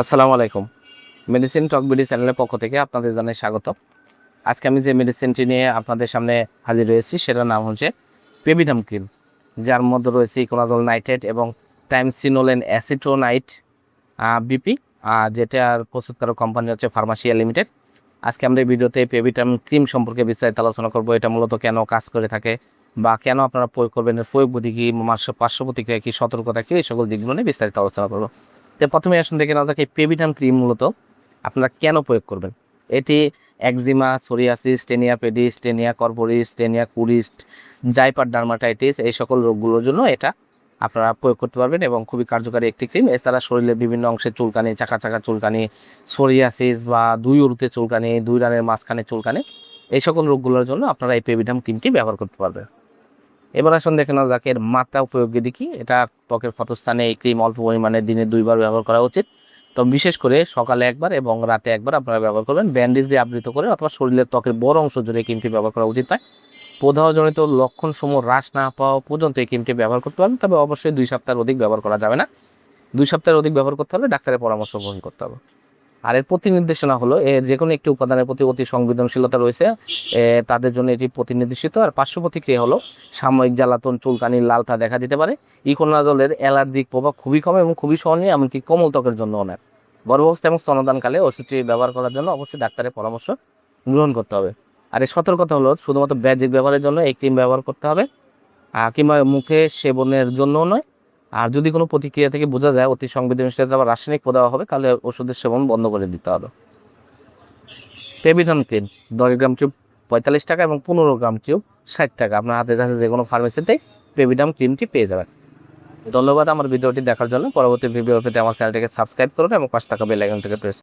আসসালামু আলাইকুম। মেডিসিন টক বিডি চ্যানেলের পক্ষ থেকে আপনাদের জানাই স্বাগত। আজকে আমি যে মেডিসিনটি নিয়ে আপনাদের সামনে হাজির হয়েছি সেটার নাম হচ্ছে পেভিডাম ক্রিম, যার মধ্যে রয়েছে ইকোনাজল নাইট্রেট এবং টাইমসিনোলেন অ্যাসিট্রোনাইট বিপি, যেটার প্রস্তুতকারক কোম্পানি হচ্ছে ফার্মাসিয়া লিমিটেড। আজকে আমরা এই ভিডিওতে পেভিডাম ক্রিম সম্পর্কে বিস্তারিত আলোচনা করব। এটা মূলত কেন কাজ করে থাকে বা কেন আপনারা প্রয়োগ করবেন, এর প্রয়োগ বিধি কি, পার্শ্ব প্রতিক্রিয়া কি, সতর্কতা কি, এই সকল দিকগুলো নিয়ে বিস্তারিত আলোচনা করব। তো প্রথমে আসুন দেখে নেওয়া যাক এই পেভিডাম ক্রিম মূলত আপনারা কেন প্রয়োগ করবেন। এটি eczema, psoriasis, tinea pedis, tinea corporis, tinea cruris, diaper dermatitis, এই সকল রোগগুলোর জন্য এটা আপনারা প্রয়োগ করতে পারবেন এবং খুবই কার্যকারী একটি ক্রিম। এছাড়া শরীরের বিভিন্ন অংশে চুলকানি, চাকা চাকা চুলকানি, সোরিয়াসিস বা দুই উরুতে চুলকানি, দুই রানের মাঝখানে চুলকানি, এই সকল রোগগুলোর জন্য আপনারা এই পেভিডাম ক্রিমটি ব্যবহার করতে পারবেন। এবার আসুন দেখে নাও যাক এর মাত্রা উপযোগী দেখি। এটা ত্বকের ক্ষতস্থানে এই ক্রিম অল্প পরিমাণে দিনে 2বার ব্যবহার করা উচিত। তো বিশেষ করে সকালে একবার এবং রাতে একবার আপনারা ব্যবহার করবেন। ব্যান্ডেজ দিয়ে আবৃত করে অথবা শরীরের ত্বকের বড় অংশ জুড়ে এই ক্রিমটি ব্যবহার করা উচিত নয়। প্রদাহজনিত লক্ষণসমূহ হ্রাস না পাওয়া পর্যন্ত এই ক্রিমটি ব্যবহার করতে পারবেন, তবে অবশ্যই 2 সপ্তাহের অধিক ব্যবহার করা যাবে না। 2 সপ্তাহের অধিক ব্যবহার করতে হবে, ডাক্তারের পরামর্শ গ্রহণ করতে হবে। আর এর প্রতি নির্দেশনা হলো এর যে কোনো একটি উপাদানের প্রতি অতি সংবেদনশীলতা রয়েছে, তাদের জন্য এটি প্রতিনির্দেশিত। আর পার্শ্ব প্রতিক্রিয়া হলো সাময়িক জ্বালাতন, চুলকানি, লালতা দেখা দিতে পারে। ইকোনাজলের অ্যালার্জিক প্রভাব খুবই কম এবং খুবই সহনীয়, এমনকি কোমল ত্বকের জন্য অনেক। গর্ভাবস্থা এবং স্তনদানকালে ওষুধটি ব্যবহার করার জন্য অবশ্যই ডাক্তারের পরামর্শ গ্রহণ করতে হবে। আর এর সতর্কতা হলো শুধুমাত্র ব্যাজিক ব্যবহারের জন্য এই ক্রিম ব্যবহার করতে হবে, কিংবা মুখে সেবনের জন্যও নয়। আর যদি কোনো প্রতিক্রিয়া থেকে বোঝা যায় অতি সংবেদনশীলতা বা রাসায়নিক প্রদাহ হবে, তাহলে ওষুধের সেবন বন্ধ করে দিতে হবে। পেভিডাম ক্রিম 10 গ্রাম টিউব 45 টাকা এবং 15 গ্রাম টিউব 60 টাকা। আপনার হাতের কাছে যে কোনো ফার্মেসিতেই পেভিডাম ক্রিমটি পেয়ে যাবেন। ধন্যবাদ আমার ভিডিওটি দেখার জন্য। পরবর্তী ভিডিও পেতে আমার চ্যানেলটিকে সাবস্ক্রাইব করুন এবং পাশে থাকা বেল আইকনটিকে প্রেস